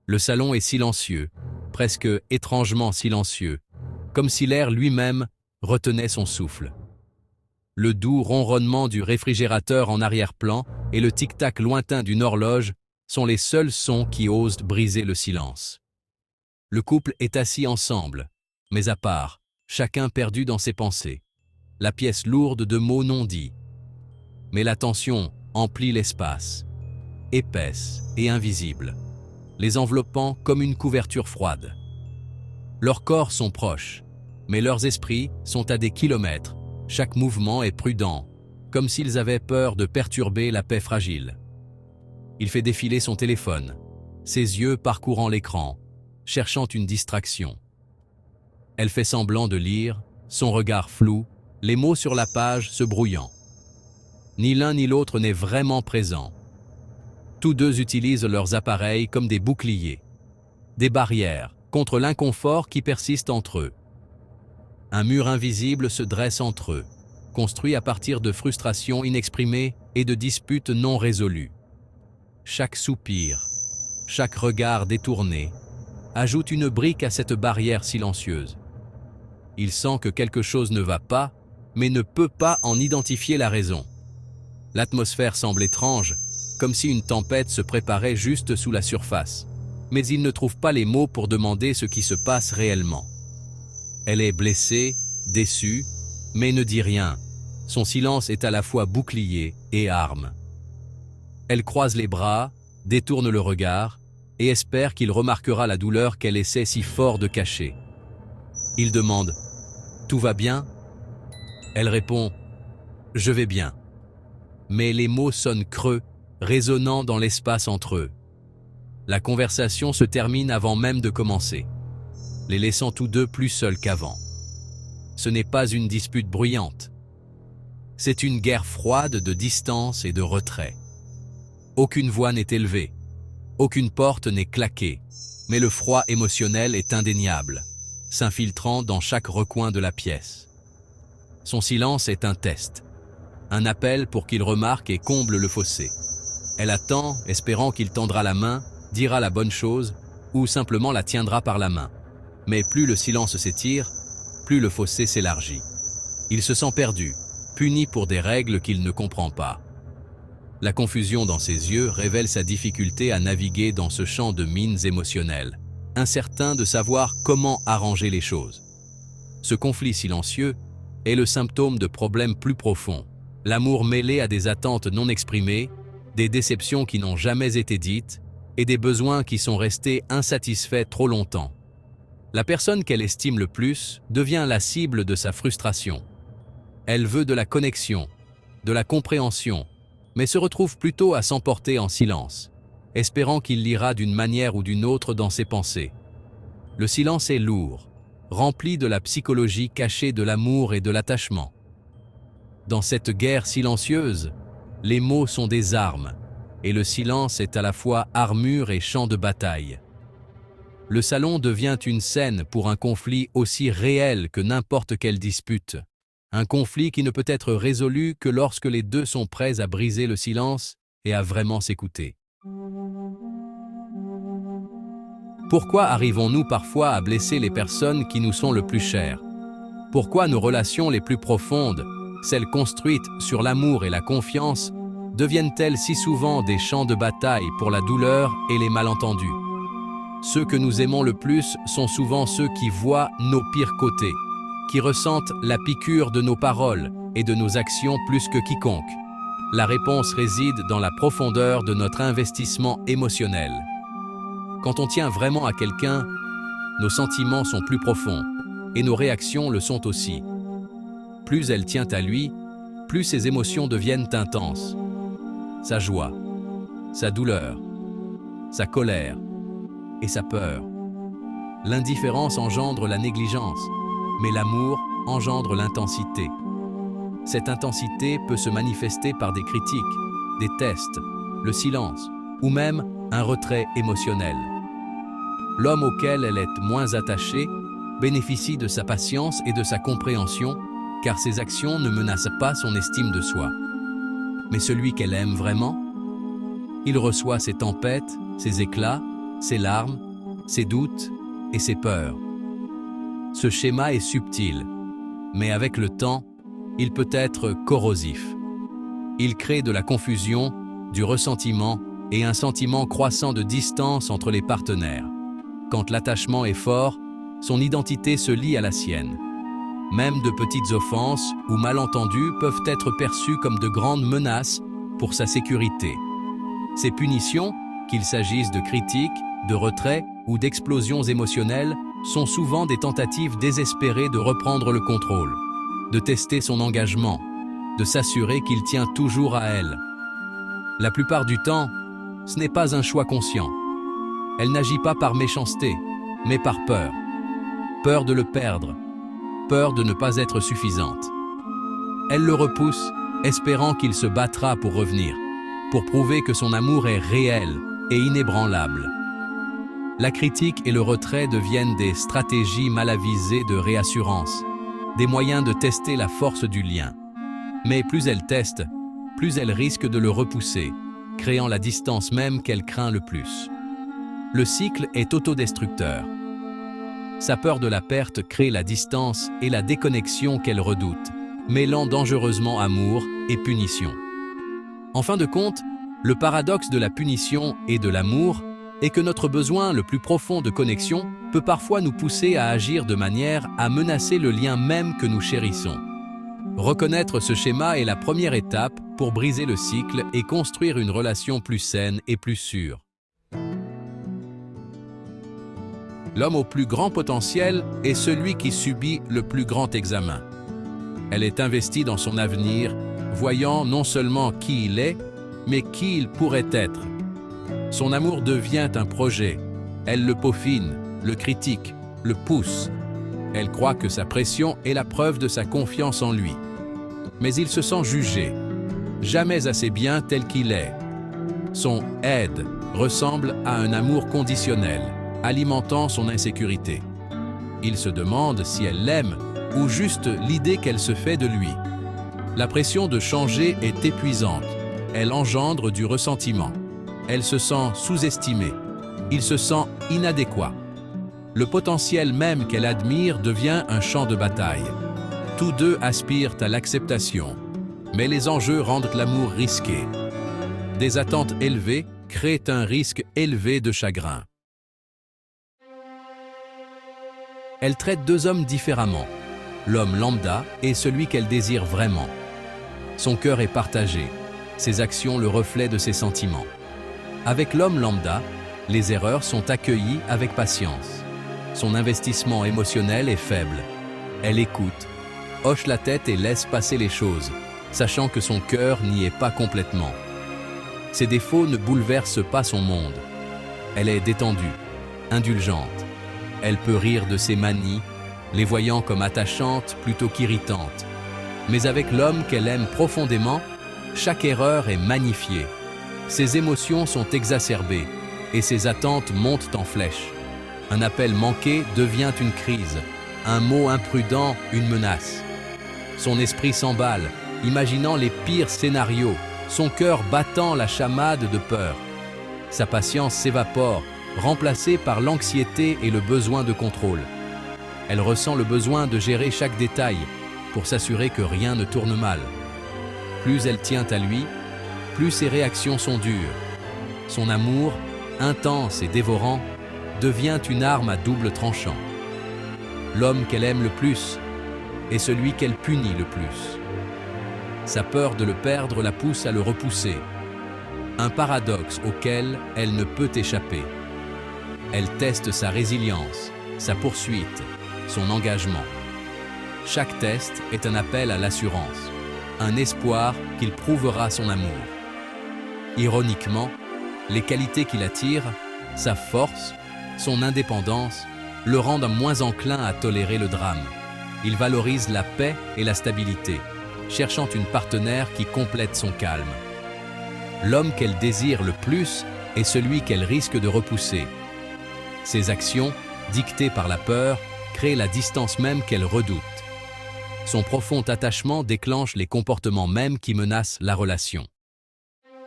Le salon est silencieux, presque étrangement silencieux, comme si l'air lui-même retenait son souffle. Le doux ronronnement du réfrigérateur en arrière-plan et le tic-tac lointain d'une horloge sont les seuls sons qui osent briser le silence. Le couple est assis ensemble, mais à part, chacun perdu dans ses pensées. La pièce lourde de mots non dits. Mais la tension emplit l'espace, épaisse et invisible, les enveloppant comme une couverture froide. Leurs corps sont proches, mais leurs esprits sont à des kilomètres. Chaque mouvement est prudent, comme s'ils avaient peur de perturber la paix fragile. Il fait défiler son téléphone, ses yeux parcourant l'écran, cherchant une distraction. Elle fait semblant de lire, son regard flou, les mots sur la page se brouillant. Ni l'un ni l'autre n'est vraiment présent. Tous deux utilisent leurs appareils comme des boucliers, des barrières contre l'inconfort qui persiste entre eux. Un mur invisible se dresse entre eux, construit à partir de frustrations inexprimées et de disputes non résolues. Chaque soupir, chaque regard détourné, ajoute une brique à cette barrière silencieuse. Il sent que quelque chose ne va pas, mais ne peut pas en identifier la raison. L'atmosphère semble étrange, comme si une tempête se préparait juste sous la surface. Mais il ne trouve pas les mots pour demander ce qui se passe réellement. Elle est blessée, déçue, mais ne dit rien. Son silence est à la fois bouclier et arme. Elle croise les bras, détourne le regard, et espère qu'il remarquera la douleur qu'elle essaie si fort de cacher. Il demande « Tout va bien ?» Elle répond « Je vais bien ». Mais les mots sonnent creux, résonnant dans l'espace entre eux. La conversation se termine avant même de commencer, les laissant tous deux plus seuls qu'avant. Ce n'est pas une dispute bruyante. C'est une guerre froide de distance et de retrait. Aucune voix n'est élevée, aucune porte n'est claquée, mais le froid émotionnel est indéniable, s'infiltrant dans chaque recoin de la pièce. Son silence est un test, un appel pour qu'il remarque et comble le fossé. Elle attend, espérant qu'il tendra la main, dira la bonne chose, ou simplement la tiendra par la main. Mais plus le silence s'étire, plus le fossé s'élargit. Il se sent perdu, puni pour des règles qu'il ne comprend pas. La confusion dans ses yeux révèle sa difficulté à naviguer dans ce champ de mines émotionnelles, incertain de savoir comment arranger les choses. Ce conflit silencieux est le symptôme de problèmes plus profonds, l'amour mêlé à des attentes non exprimées, des déceptions qui n'ont jamais été dites et des besoins qui sont restés insatisfaits trop longtemps. La personne qu'elle estime le plus devient la cible de sa frustration. Elle veut de la connexion, de la compréhension, mais se retrouve plutôt à s'emporter en silence, espérant qu'il lira d'une manière ou d'une autre dans ses pensées. Le silence est lourd, rempli de la psychologie cachée de l'amour et de l'attachement. Dans cette guerre silencieuse, les mots sont des armes, et le silence est à la fois armure et champ de bataille. Le salon devient une scène pour un conflit aussi réel que n'importe quelle dispute. Un conflit qui ne peut être résolu que lorsque les deux sont prêts à briser le silence et à vraiment s'écouter. Pourquoi arrivons-nous parfois à blesser les personnes qui nous sont le plus chères? Pourquoi nos relations les plus profondes, celles construites sur l'amour et la confiance, deviennent-elles si souvent des champs de bataille pour la douleur et les malentendus? Ceux que nous aimons le plus sont souvent ceux qui voient nos pires côtés, qui ressentent la piqûre de nos paroles et de nos actions plus que quiconque. La réponse réside dans la profondeur de notre investissement émotionnel. Quand on tient vraiment à quelqu'un, nos sentiments sont plus profonds et nos réactions le sont aussi. Plus elle tient à lui, plus ses émotions deviennent intenses. Sa joie, sa douleur, sa colère et sa peur. L'indifférence engendre la négligence, mais l'amour engendre l'intensité. Cette intensité peut se manifester par des critiques, des tests, le silence ou même un retrait émotionnel. L'homme auquel elle est moins attachée bénéficie de sa patience et de sa compréhension, car ses actions ne menacent pas son estime de soi. Mais celui qu'elle aime vraiment, il reçoit ses tempêtes, ses éclats ses larmes, ses doutes et ses peurs. Ce schéma est subtil, mais avec le temps, il peut être corrosif. Il crée de la confusion, du ressentiment et un sentiment croissant de distance entre les partenaires. Quand l'attachement est fort, son identité se lie à la sienne. Même de petites offenses ou malentendus peuvent être perçus comme de grandes menaces pour sa sécurité. Ces punitions, qu'il s'agisse de critiques, de retraits ou d'explosions émotionnelles, sont souvent des tentatives désespérées de reprendre le contrôle, de tester son engagement, de s'assurer qu'il tient toujours à elle. La plupart du temps, ce n'est pas un choix conscient. Elle n'agit pas par méchanceté, mais par peur. Peur de le perdre, peur de ne pas être suffisante. Elle le repousse, espérant qu'il se battra pour revenir, pour prouver que son amour est réel et inébranlable. La critique et le retrait deviennent des stratégies mal avisées de réassurance, des moyens de tester la force du lien. Mais plus elle teste, plus elle risque de le repousser, créant la distance même qu'elle craint le plus. Le cycle est autodestructeur. Sa peur de la perte crée la distance et la déconnexion qu'elle redoute, mêlant dangereusement amour et punition. En fin de compte, le paradoxe de la punition et de l'amour est que notre besoin le plus profond de connexion peut parfois nous pousser à agir de manière à menacer le lien même que nous chérissons. Reconnaître ce schéma est la première étape pour briser le cycle et construire une relation plus saine et plus sûre. L'homme au plus grand potentiel est celui qui subit le plus grand examen. Elle est investie dans son avenir, voyant non seulement qui il est, mais qui il pourrait être. Son amour devient un projet. Elle le peaufine, le critique, le pousse. Elle croit que sa pression est la preuve de sa confiance en lui. Mais il se sent jugé, jamais assez bien tel qu'il est. Son « aide » ressemble à un amour conditionnel, alimentant son insécurité. Il se demande si elle l'aime ou juste l'idée qu'elle se fait de lui. La pression de changer est épuisante. Elle engendre du ressentiment. Elle se sent sous-estimée. Il se sent inadéquat. Le potentiel même qu'elle admire devient un champ de bataille. Tous deux aspirent à l'acceptation, mais les enjeux rendent l'amour risqué. Des attentes élevées créent un risque élevé de chagrin. Elle traite deux hommes différemment, l'homme lambda et celui qu'elle désire vraiment. Son cœur est partagé, ses actions le reflet de ses sentiments. Avec l'homme lambda, les erreurs sont accueillies avec patience. Son investissement émotionnel est faible. Elle écoute, hoche la tête et laisse passer les choses, sachant que son cœur n'y est pas complètement. Ses défauts ne bouleversent pas son monde. Elle est détendue, indulgente. Elle peut rire de ses manies, les voyant comme attachantes plutôt qu'irritantes. Mais avec l'homme qu'elle aime profondément, chaque erreur est magnifiée. Ses émotions sont exacerbées et ses attentes montent en flèche. Un appel manqué devient une crise, un mot imprudent une menace. Son esprit s'emballe, imaginant les pires scénarios, son cœur battant la chamade de peur. Sa patience s'évapore, remplacée par l'anxiété et le besoin de contrôle. Elle ressent le besoin de gérer chaque détail pour s'assurer que rien ne tourne mal. Plus elle tient à lui, plus ses réactions sont dures. Son amour, intense et dévorant, devient une arme à double tranchant. L'homme qu'elle aime le plus est celui qu'elle punit le plus. Sa peur de le perdre la pousse à le repousser. Un paradoxe auquel elle ne peut échapper. Elle teste sa résilience, sa poursuite, son engagement. Chaque test est un appel à l'assurance, un espoir qu'il prouvera son amour. Ironiquement, les qualités qui l'attirent, sa force, son indépendance, le rendent moins enclin à tolérer le drame. Il valorise la paix et la stabilité, cherchant une partenaire qui complète son calme. L'homme qu'elle désire le plus est celui qu'elle risque de repousser. Ses actions, dictées par la peur, créent la distance même qu'elle redoute. Son profond attachement déclenche les comportements mêmes qui menacent la relation.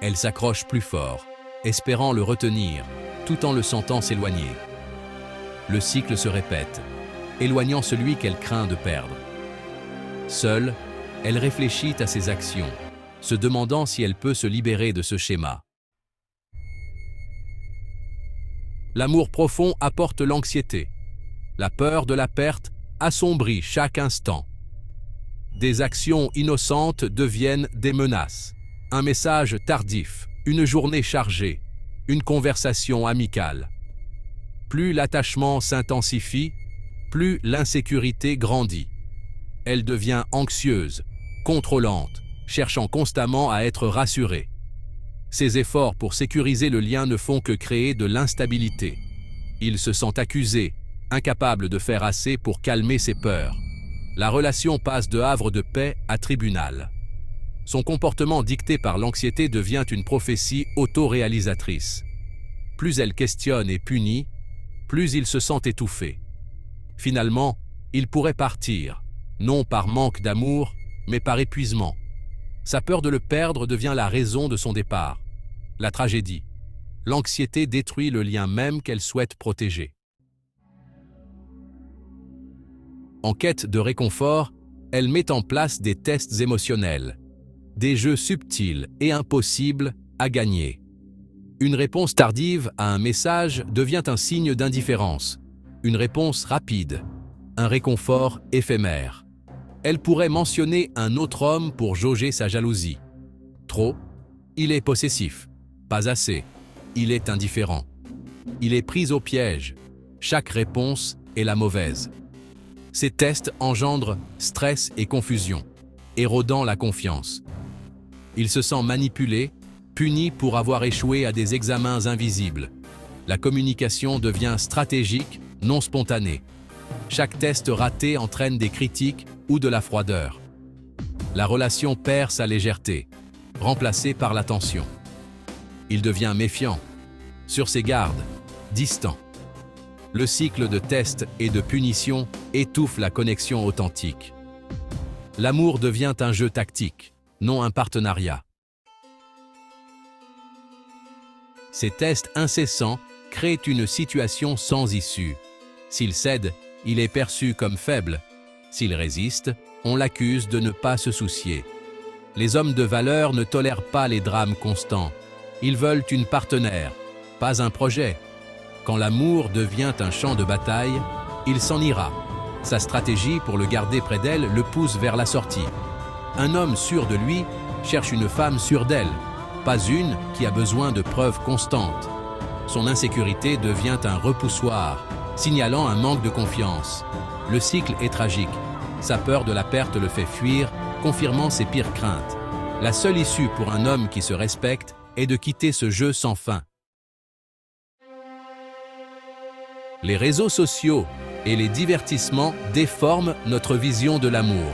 Elle s'accroche plus fort, espérant le retenir, tout en le sentant s'éloigner. Le cycle se répète, éloignant celui qu'elle craint de perdre. Seule, elle réfléchit à ses actions, se demandant si elle peut se libérer de ce schéma. L'amour profond apporte l'anxiété. La peur de la perte assombrit chaque instant. Des actions innocentes deviennent des menaces. Un message tardif, une journée chargée, une conversation amicale. Plus l'attachement s'intensifie, plus l'insécurité grandit. Elle devient anxieuse, contrôlante, cherchant constamment à être rassurée. Ses efforts pour sécuriser le lien ne font que créer de l'instabilité. Il se sent accusé, incapable de faire assez pour calmer ses peurs. La relation passe de havre de paix à tribunal. Son comportement dicté par l'anxiété devient une prophétie autoréalisatrice. Plus elle questionne et punit, plus il se sent étouffé. Finalement, il pourrait partir, non par manque d'amour, mais par épuisement. Sa peur de le perdre devient la raison de son départ. La tragédie. L'anxiété détruit le lien même qu'elle souhaite protéger. En quête de réconfort, elle met en place des tests émotionnels, des jeux subtils et impossibles à gagner. Une réponse tardive à un message devient un signe d'indifférence, une réponse rapide, un réconfort éphémère. Elle pourrait mentionner un autre homme pour jauger sa jalousie. Trop, il est possessif. Pas assez, il est indifférent. Il est pris au piège. Chaque réponse est la mauvaise. Ces tests engendrent stress et confusion, érodant la confiance. Il se sent manipulé, puni pour avoir échoué à des examens invisibles. La communication devient stratégique, non spontanée. Chaque test raté entraîne des critiques ou de la froideur. La relation perd sa légèreté, remplacée par la tension. Il devient méfiant, sur ses gardes, distant. Le cycle de tests et de punitions étouffe la connexion authentique. L'amour devient un jeu tactique, non un partenariat. Ces tests incessants créent une situation sans issue. S'il cède, il est perçu comme faible. S'il résiste, on l'accuse de ne pas se soucier. Les hommes de valeur ne tolèrent pas les drames constants. Ils veulent une partenaire, pas un projet. Quand l'amour devient un champ de bataille, il s'en ira. Sa stratégie pour le garder près d'elle le pousse vers la sortie. Un homme sûr de lui cherche une femme sûre d'elle, pas une qui a besoin de preuves constantes. Son insécurité devient un repoussoir, signalant un manque de confiance. Le cycle est tragique. Sa peur de la perte le fait fuir, confirmant ses pires craintes. La seule issue pour un homme qui se respecte est de quitter ce jeu sans fin. Les réseaux sociaux et les divertissements déforment notre vision de l'amour.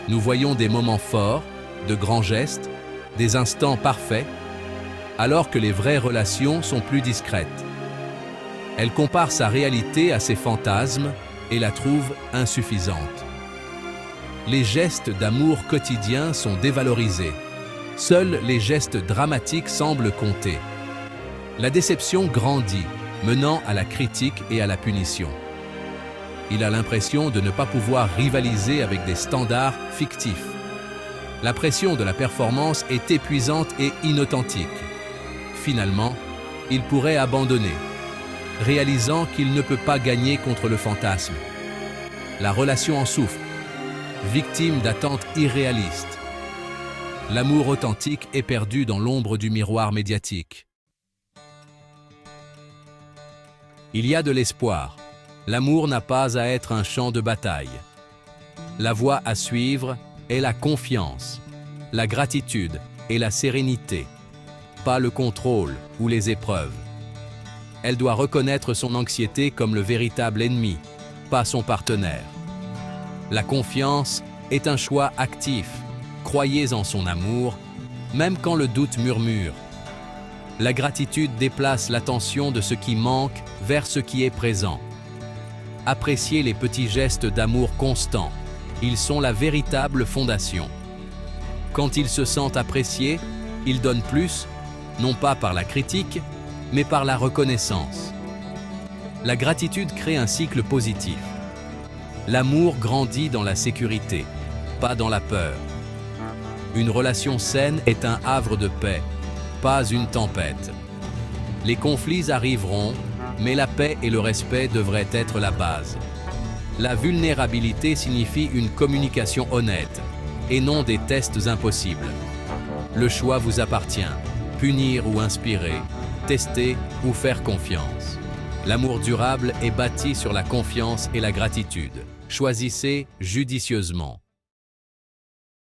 Nous voyons des moments forts, de grands gestes, des instants parfaits, alors que les vraies relations sont plus discrètes. Elle compare sa réalité à ses fantasmes et la trouve insuffisante. Les gestes d'amour quotidiens sont dévalorisés. Seuls les gestes dramatiques semblent compter. La déception grandit, menant à la critique et à la punition. Il a l'impression de ne pas pouvoir rivaliser avec des standards fictifs. La pression de la performance est épuisante et inauthentique. Finalement, il pourrait abandonner, réalisant qu'il ne peut pas gagner contre le fantasme. La relation en souffre, victime d'attentes irréalistes. L'amour authentique est perdu dans l'ombre du miroir médiatique. Il y a de l'espoir. L'amour n'a pas à être un champ de bataille. La voie à suivre est la confiance, la gratitude et la sérénité, pas le contrôle ou les épreuves. Elle doit reconnaître son anxiété comme le véritable ennemi, pas son partenaire. La confiance est un choix actif. Croyez en son amour, même quand le doute murmure. La gratitude déplace l'attention de ce qui manque vers ce qui est présent. Appréciez les petits gestes d'amour constant. Ils sont la véritable fondation. Quand ils se sentent appréciés, ils donnent plus, non pas par la critique, mais par la reconnaissance. La gratitude crée un cycle positif. L'amour grandit dans la sécurité, pas dans la peur. Une relation saine est un havre de paix, pas une tempête. Les conflits arriveront, mais la paix et le respect devraient être la base. La vulnérabilité signifie une communication honnête, et non des tests impossibles. Le choix vous appartient, punir ou inspirer, tester ou faire confiance. L'amour durable est bâti sur la confiance et la gratitude. Choisissez judicieusement.